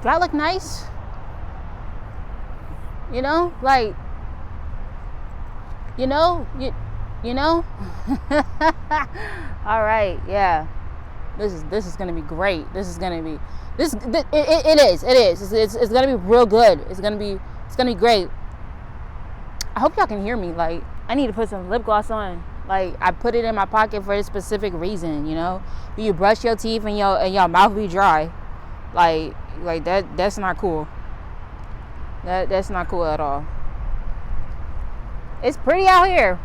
Do I look nice? You know, like, you know. All right, yeah. This is gonna be great. It is. It's gonna be real good. It's gonna be great. I hope y'all can hear me. Like, I need to put some lip gloss on. Like, I put it in my pocket for a specific reason, you know. When you brush your teeth and your mouth be dry, like that's not cool. That's not cool at all. It's pretty out here.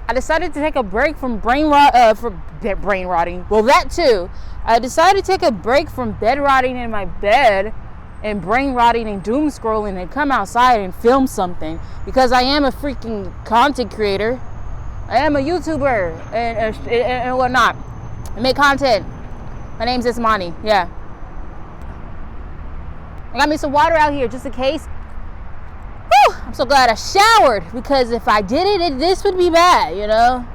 I decided to take a break from brain rotting. Well, that too. I decided to take a break from bed rotting in my bed and brain rotting and doom scrolling and come outside and film something, because I am a freaking content creator. I am a YouTuber and whatnot. I make content. My name's Ismani. Yeah. I got me some water out here just in case. Whew, I'm so glad I showered, because if I didn't, this would be bad, you know.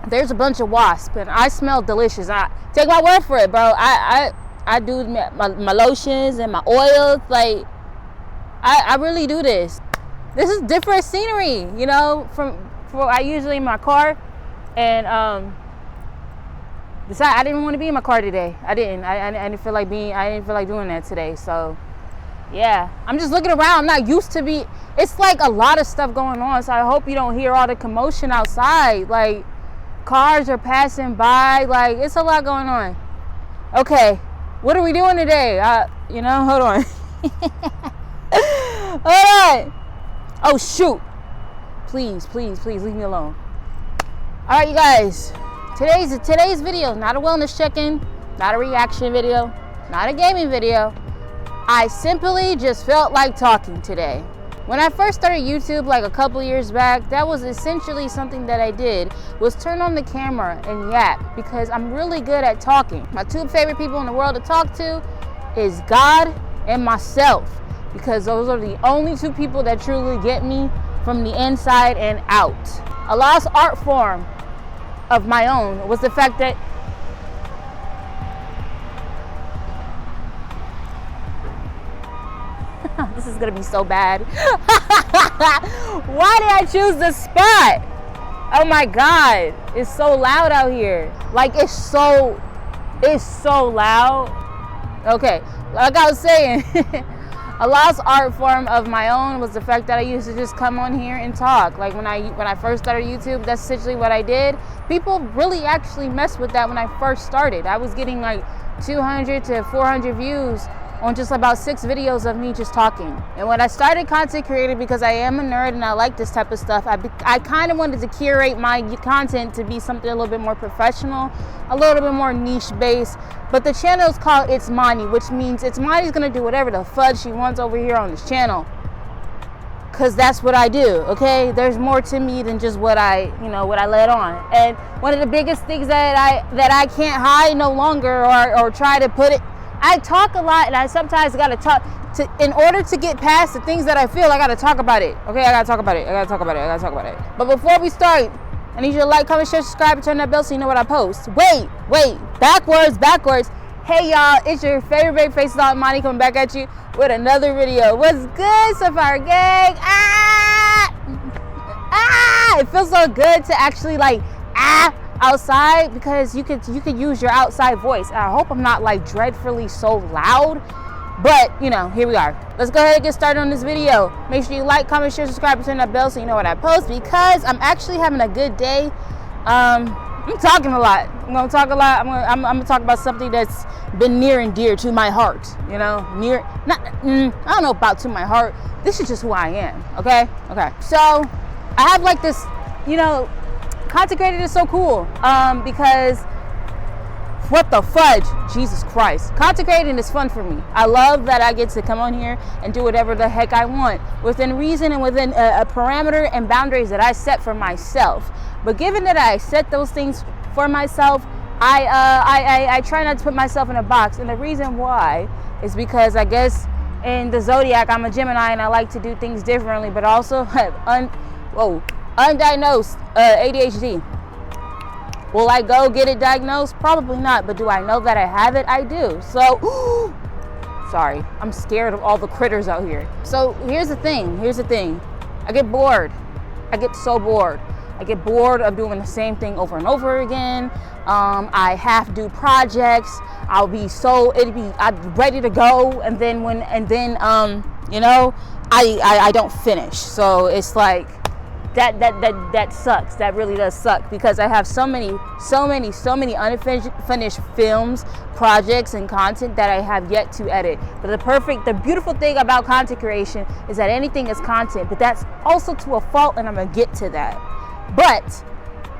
There's a bunch of wasps, and I smell delicious. I take my word for it, bro. I do my lotions and my oils. Like, I really do this. This is different scenery, you know, from I usually in my car, and besides, I didn't want to be in my car today. I didn't feel like doing that today. So yeah, I'm just looking around. I'm not used to be. It's like a lot of stuff going on, so I hope you don't hear all the commotion outside. Like, cars are passing by. Like, it's a lot going on. Okay, what are we doing today? You know, hold on. Hold on. Oh shoot! Please, leave me alone. All right, you guys. Today's video, not a wellness check-in, not a reaction video, not a gaming video. I simply just felt like talking today. When I first started YouTube like a couple years back, that was essentially something that I did, was turn on the camera and yap, because I'm really good at talking. My two favorite people in the world to talk to is God and myself, because those are the only two people that truly get me from the inside and out. A lost art form of my own was the fact that this is gonna be so bad. Why did I choose this spot? Oh my God, it's so loud out here. Like, it's so loud. Okay, like I was saying, a lost art form of my own was the fact that I used to just come on here and talk. Like, when I first started YouTube, that's essentially what I did. People really actually messed with that when I first started. I was getting like 200 to 400 views on just about 6 videos of me just talking. And when I started content creating, because I am a nerd and I like this type of stuff, I kind of wanted to curate my content to be something a little bit more professional, a little bit more niche based. But the channel is called It's Money, which means It's Money's gonna do whatever the fudge she wants over here on this channel, because that's what I do. Okay, there's more to me than just what I let on. And one of the biggest things that I can't hide no longer, or try to put it, I talk a lot, and I sometimes gotta talk in order to get past the things that I feel. I gotta talk about it. Okay, I gotta talk about it. But before we start, I need you to like, comment, share, subscribe, and turn that bell so you know what I post. Wait, backwards. Hey y'all, it's your favorite face dog Monty coming back at you with another video. What's good, Sapphire Gang? It feels so good to actually outside, because you could use your outside voice. I hope I'm not like dreadfully so loud, but you know, here we are. Let's go ahead and get started on this video. Make sure you like, comment, share, subscribe, and turn that bell so you know what I post, because I'm actually having a good day. I'm talking a lot. I'm gonna talk a lot. I'm gonna talk about something that's been near and dear to my heart. You know, I don't know about to my heart. This is just who I am. Okay. So I have like this, you know, content creating is so cool, because what the fudge, Jesus Christ, content creating is fun for me. I love that I get to come on here and do whatever the heck I want within reason and within a parameter and boundaries that I set for myself. But given that I set those things for myself, I try not to put myself in a box. And the reason why is because I guess in the zodiac I'm a Gemini, and I like to do things differently, but also have undiagnosed ADHD. Will I go get it diagnosed? Probably not. But do I know that I have it? I do. So, sorry, I'm scared of all the critters out here. So here's the thing. I get bored. I get so bored. I get bored of doing the same thing over and over again. I half do projects. I'm ready to go, and then I don't finish. So it's like that sucks. That really does suck, because I have so many unfinished films, projects, and content that I have yet to edit. But the beautiful thing about content creation is that anything is content, but that's also to a fault, and I'm gonna get to that. But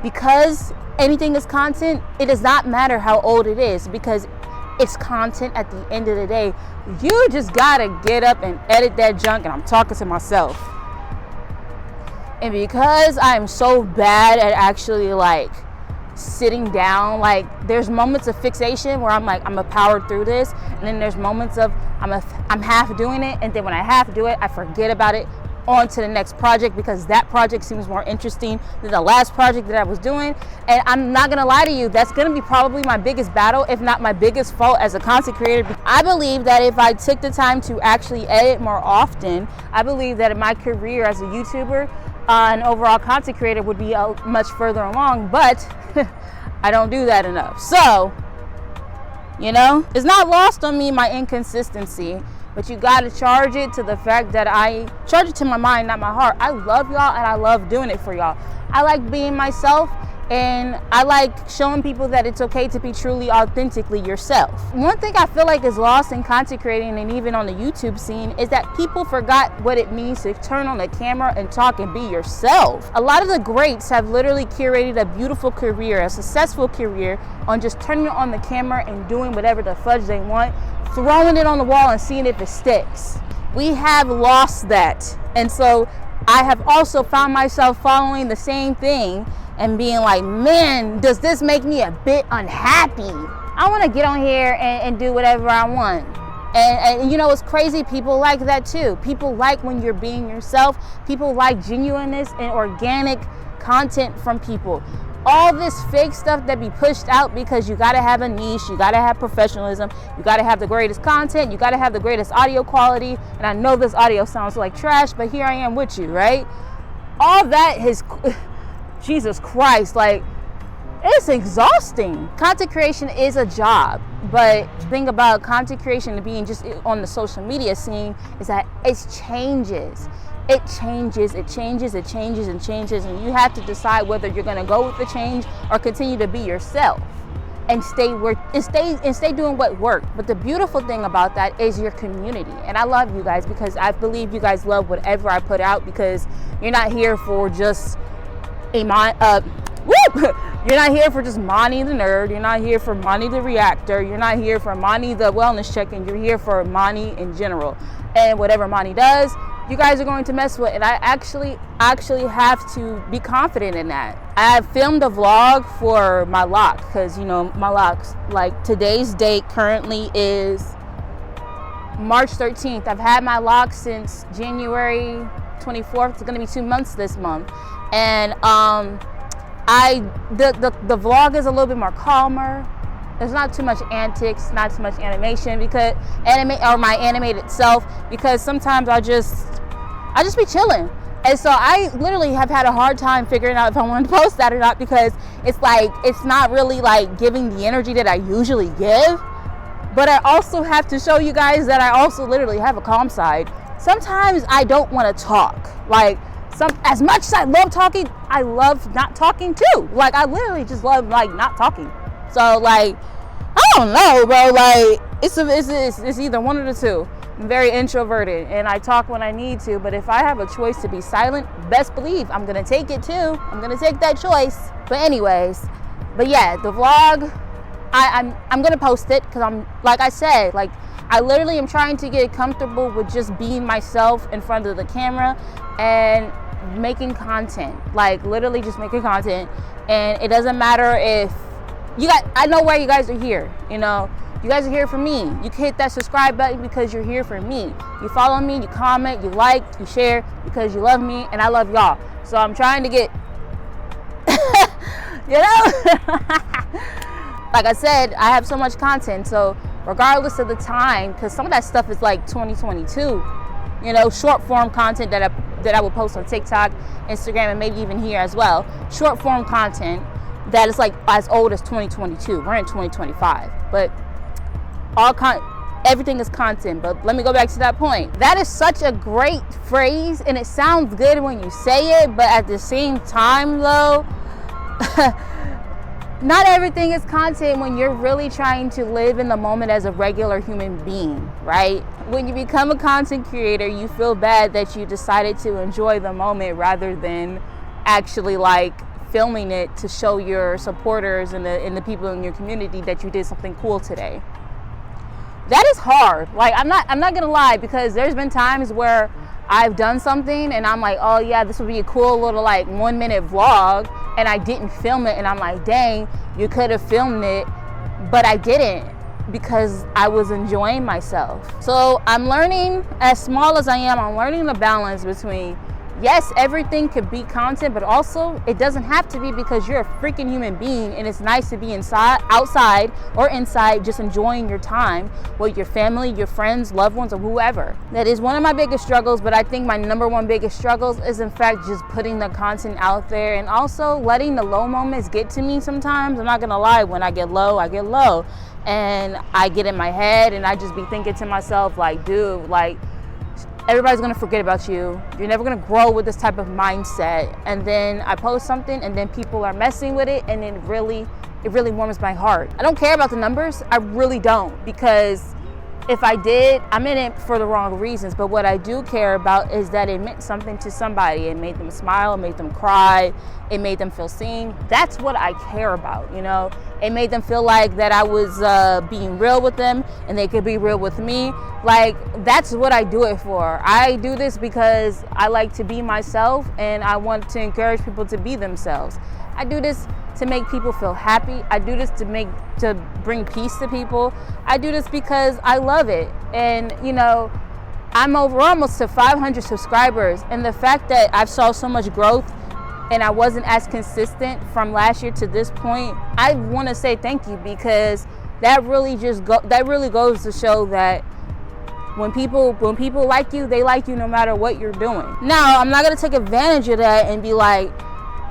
because anything is content, it does not matter how old it is, because it's content at the end of the day. You just gotta get up and edit that junk, and I'm talking to myself. And because I'm so bad at actually like sitting down, like there's moments of fixation where I'm like, I'm gonna power through this, and then there's moments of I'm half doing it, and then when I half do it, I forget about it, on to the next project, because that project seems more interesting than the last project that I was doing. And I'm not gonna lie to you, that's gonna be probably my biggest battle, if not my biggest fault as a content creator. I believe that if I took the time to actually edit more often, I believe that my career as a YouTuber and overall content creator would be much further along, but I don't do that enough. So, it's not lost on me, my inconsistency. But you gotta charge it to the fact that I charge it to my mind, not my heart. I love y'all, and I love doing it for y'all. I like being myself, and I like showing people that it's okay to be truly, authentically yourself. One thing I feel like is lost in content creating, and even on the YouTube scene, is that people forgot what it means to turn on the camera and talk and be yourself. A lot of the greats have literally curated a beautiful career, a successful career, on just turning on the camera and doing whatever the fudge they want, throwing it on the wall and seeing if it sticks. We have lost that. And so I have also found myself following the same thing and being like, man, does this make me a bit unhappy? I want to get on here and do whatever I want. And it's crazy. People like that too. People like when you're being yourself. People like genuineness and organic content from people. All this fake stuff that be pushed out because you gotta have a niche, you gotta have professionalism, you gotta have the greatest content, you gotta have the greatest audio quality. And I know this audio sounds like trash, but here I am with you, right? All that is, Jesus Christ, like, it's exhausting. Content creation is a job, but the thing about content creation and being just on the social media scene is that it changes. It changes, and you have to decide whether you're gonna go with the change or continue to be yourself and stay doing what works. But the beautiful thing about that is your community. And I love you guys, because I believe you guys love whatever I put out, because you're not here for just you're not here for just Monty the nerd. You're not here for Monty the reactor. You're not here for Monty the wellness check-in. You're here for Monty in general. And whatever Monty does, you guys are going to mess with. And I actually have to be confident in that. I have filmed a vlog for my lock, because my locks, like, today's date currently is March 13th. I've had my lock since January 24th. It's gonna be 2 months this month. And the vlog is a little bit more calmer. There's not too much antics, not too much animation, because my animated self, because sometimes I just be chilling. And so I literally have had a hard time figuring out if I wanted to post that or not, because it's like, it's not really like giving the energy that I usually give. But I also have to show you guys that I also literally have a calm side. Sometimes I don't want to talk. Like, as much as I love talking, I love not talking too. Like, I literally just love like not talking. So like, I don't know, bro. Like, it's either one of the two. I'm very introverted, and I talk when I need to. But if I have a choice to be silent, best believe I'm gonna take it too. I'm gonna take that choice. But anyways, yeah, the vlog, I'm gonna post it, because I'm, like I said, like, I literally am trying to get comfortable with just being myself in front of the camera and making content. Like, literally just making content. And it doesn't matter if I know why you guys are here. You guys are here for me. You can hit that subscribe button because you're here for me. You follow me, you comment, you like, you share, because you love me and I love y'all. So I'm trying to get You know? Like I said, I have so much content, so regardless of the time, because some of that stuff is like 2022, you know, short form content that I will post on TikTok, Instagram, and maybe even here as well. Short form content that is like as old as 2022. We're in 2025, but everything is content. But let me go back to that point. That is such a great phrase, and it sounds good when you say it, but at the same time though, not everything is content when you're really trying to live in the moment as a regular human being, right? When you become a content creator, you feel bad that you decided to enjoy the moment rather than actually like filming it to show your supporters and the people in your community that you did something cool today. That is hard. Like, I'm not gonna lie, because there's been times where I've done something and I'm like, oh yeah, this would be a cool little like 1 minute vlog, and I didn't film it, and I'm like, dang, you could have filmed it, but I didn't, because I was enjoying myself. So I'm learning, as small as I am, I'm learning the balance between, yes, everything could be content, but also it doesn't have to be, because you're a freaking human being, and it's nice to be outside or inside, just enjoying your time with your family, your friends, loved ones, or whoever. That is one of my biggest struggles, but I think my number one biggest struggles is in fact just putting the content out there, and also letting the low moments get to me sometimes. I'm not gonna lie, when I get low, and I get in my head, and I just be thinking to myself like, dude, like, everybody's gonna forget about you. You're never gonna grow with this type of mindset. And then I post something, and then people are messing with it, and it really warms my heart. I don't care about the numbers. I really don't, because if I did, I'm in it for the wrong reasons. But what I do care about is that it meant something to somebody. It made them smile, it made them cry, it made them feel seen. That's what I care about, you know? It made them feel like that I was being real with them, and they could be real with me. Like, that's what I do it for. I do this because I like to be myself, and I want to encourage people to be themselves. I do this to make people feel happy. I do this to bring peace to people. I do this because I love it. And you know, I'm over almost to 500 subscribers, and the fact that I've saw so much growth and I wasn't as consistent from last year to this point, I want to say thank you, because that really goes to show that when people like you, they like you no matter what you're doing. Now, I'm not gonna take advantage of that and be like,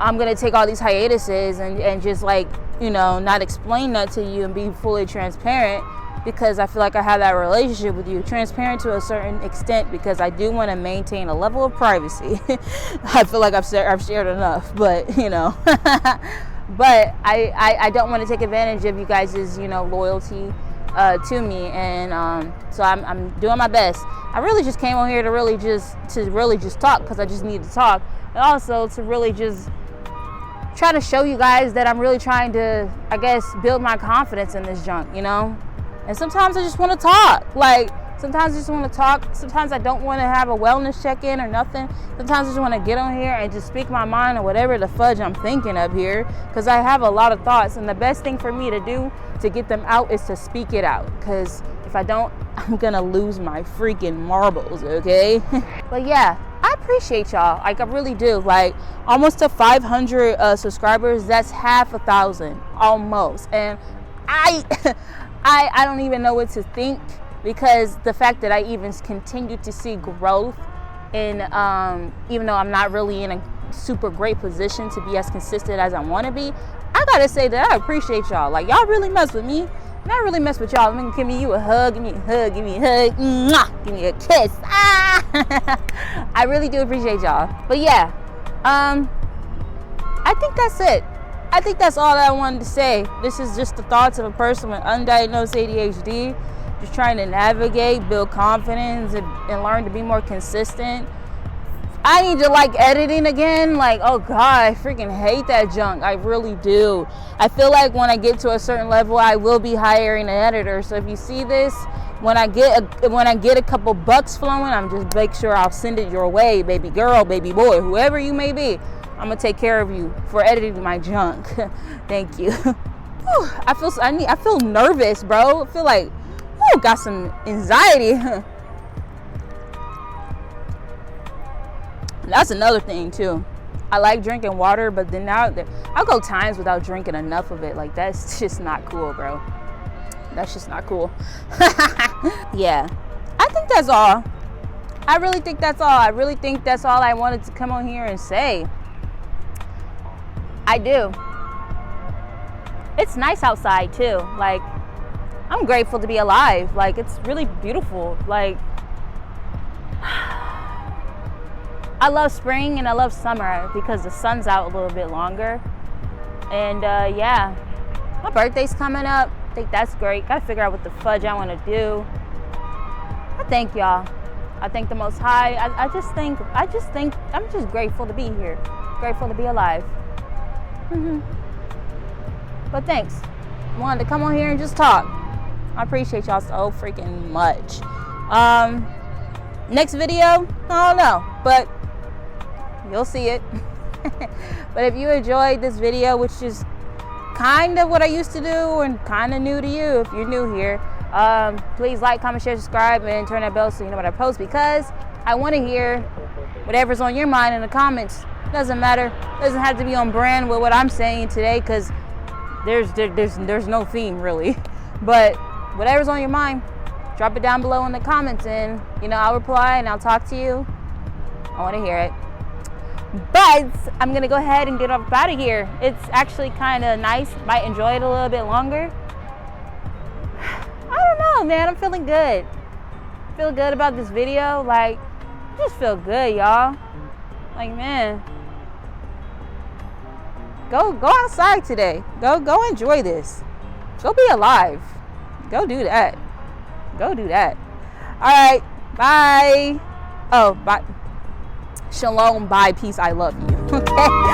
I'm gonna take all these hiatuses and just like, you know, not explain that to you and be fully transparent, because I feel like I have that relationship with you. Transparent to a certain extent, because I do want to maintain a level of privacy. I feel like I've shared enough, but you know, but I don't want to take advantage of you guys', you know, loyalty to me, and so I'm doing my best. I really just came on here to really just talk, because I just need to talk, and also to really just try to show you guys that I'm really trying to, I guess, build my confidence in this junk, you know. And sometimes I just want to talk. Like, sometimes I just want to talk. Sometimes I don't want to have a wellness check-in or nothing. Sometimes I just want to get on here and just speak my mind or whatever the fudge I'm thinking of here, because I have a lot of thoughts, and the best thing for me to do to get them out is to speak it out, because if I don't, I'm gonna lose my freaking marbles, okay? But yeah, I appreciate y'all. Like, I really do. Like, almost to 500 subscribers. That's half 1,000 almost, and I don't even know what to think, because the fact that I even continue to see growth, and even though I'm not really in a super great position to be as consistent as I want to be, I gotta say that I appreciate y'all. Like, y'all really mess with me, and I really mess with y'all. Let me give me a hug, give me a hug, give me a hug, mwah, give me a kiss. I really do appreciate y'all. But yeah, I think that's it. I think that's all I wanted to say. This is just the thoughts of a person with undiagnosed ADHD, just trying to navigate, build confidence, and learn to be more consistent. I need to like editing again. Like, oh God, I freaking hate that junk. I really do. I feel like when I get to a certain level, I will be hiring an editor. So if you see this, when I get a couple bucks flowing, I'm just make sure I'll send it your way, baby girl, baby boy, whoever you may be. I'm gonna take care of you for editing my junk. Thank you. I feel nervous, bro. I feel like, got some anxiety. That's another thing too. I like drinking water, but then now I'll go times without drinking enough of it. Like, that's just not cool, bro. That's just not cool. Yeah, I think that's all. I really think that's all. I really think that's all I wanted to come on here and say. I do. It's nice outside too. Like, I'm grateful to be alive. Like, it's really beautiful. Like, I love spring and I love summer because the sun's out a little bit longer. And yeah, my birthday's coming up. I think that's great. Gotta figure out what the fudge I want to do. I thank y'all. I thank the Most High. I just think I'm just grateful to be here. Grateful to be alive. But thanks. Wanted to come on here and just talk. I appreciate y'all so freaking much. Next video, I don't know, but you'll see it. But if you enjoyed this video, which is kind of what I used to do and kind of new to you if you're new here, please like, comment, share, subscribe, and turn that bell so you know when I post, because I want to hear whatever's on your mind in the comments. Doesn't matter. Doesn't have to be on brand with what I'm saying today, because there's no theme really. But whatever's on your mind, drop it down below in the comments, and I'll reply and I'll talk to you. I want to hear it. But I'm gonna go ahead and get up out of here. It's actually kind of nice. Might enjoy it a little bit longer. I don't know, man. I'm feeling good. Feel good about this video. Like, just feel good, y'all. Like, man, go outside today. Go enjoy this. Go be alive. Go do that. Go do that. All right. Bye. Oh, bye. Shalom. Bye. Peace. I love you. Okay.